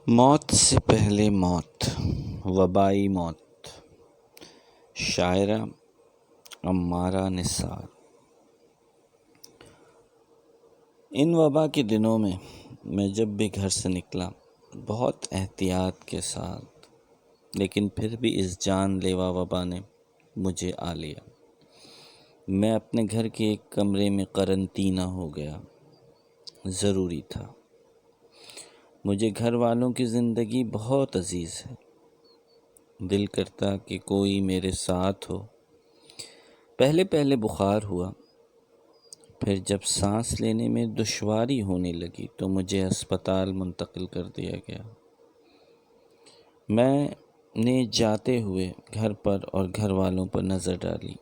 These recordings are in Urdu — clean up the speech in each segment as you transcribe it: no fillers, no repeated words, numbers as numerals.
موت سے پہلے موت، وبائی موت، شاعرہ عمارہ نثار۔ ان وبا کے دنوں میں جب بھی گھر سے نکلا بہت احتیاط کے ساتھ، لیکن پھر بھی اس جان لیوا وبا نے مجھے آ لیا۔ میں اپنے گھر کے ایک کمرے میں قرنطینہ ہو گیا۔ ضروری تھا۔ مجھے گھر والوں کی زندگی بہت عزیز ہے۔ دل کرتا کہ کوئی میرے ساتھ ہو۔ پہلے بخار ہوا، پھر جب سانس لینے میں دشواری ہونے لگی تو مجھے اسپتال منتقل کر دیا گیا۔ میں نے جاتے ہوئے گھر پر اور گھر والوں پر نظر ڈالی۔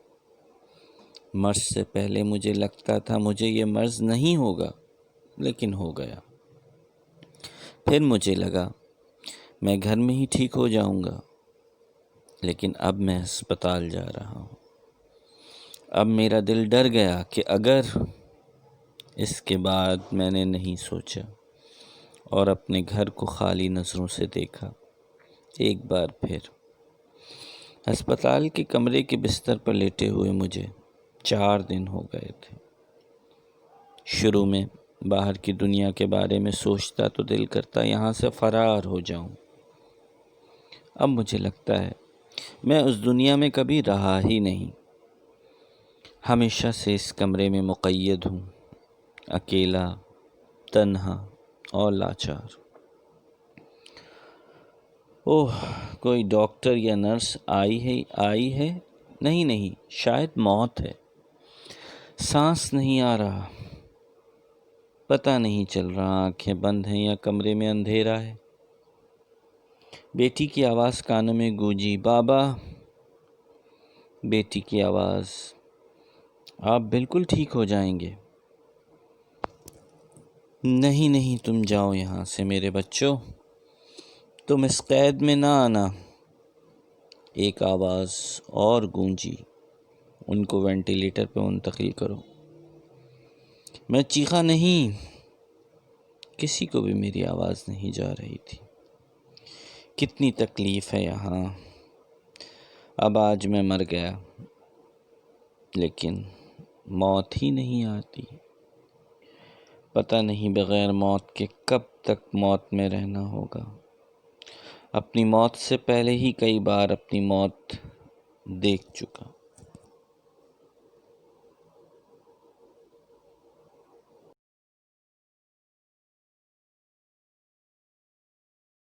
مرض سے پہلے مجھے لگتا تھا مجھے یہ مرض نہیں ہوگا، لیکن ہو گیا۔ پھر مجھے لگا میں گھر میں ہی ٹھیک ہو جاؤں گا، لیکن اب میں ہسپتال جا رہا ہوں۔ اب میرا دل ڈر گیا کہ اگر اس کے بعد میں نے نہیں سوچا اور اپنے گھر کو خالی نظروں سے دیکھا۔ ایک بار پھر ہسپتال کے کمرے کے بستر پر لیٹے ہوئے مجھے 4 دن ہو گئے تھے۔ شروع میں باہر کی دنیا کے بارے میں سوچتا تو دل کرتا یہاں سے فرار ہو جاؤں۔ اب مجھے لگتا ہے میں اس دنیا میں کبھی رہا ہی نہیں، ہمیشہ سے اس کمرے میں مقید ہوں، اکیلا، تنہا اور لاچار۔ کوئی ڈاکٹر یا نرس آئی ہے؟ نہیں، شاید موت ہے۔ سانس نہیں آ رہا، پتہ نہیں چل رہا آنکھیں بند ہیں یا کمرے میں اندھیرا ہے۔ بیٹی کی آواز کانوں میں گونجی، بابا۔ بیٹی کی آواز، آپ بالکل ٹھیک ہو جائیں گے۔ نہیں، تم جاؤ یہاں سے میرے بچوں، تم اس قید میں نہ آنا۔ ایک آواز اور گونجی، ان کو وینٹیلیٹر پہ منتقل کرو۔ میں چیخا، نہیں، کسی کو بھی میری آواز نہیں جا رہی تھی۔ کتنی تکلیف ہے یہاں۔ اب آج میں مر گیا، لیکن موت ہی نہیں آتی۔ پتہ نہیں بغیر موت کے کب تک موت میں رہنا ہوگا۔ اپنی موت سے پہلے ہی کئی بار اپنی موت دیکھ چکا۔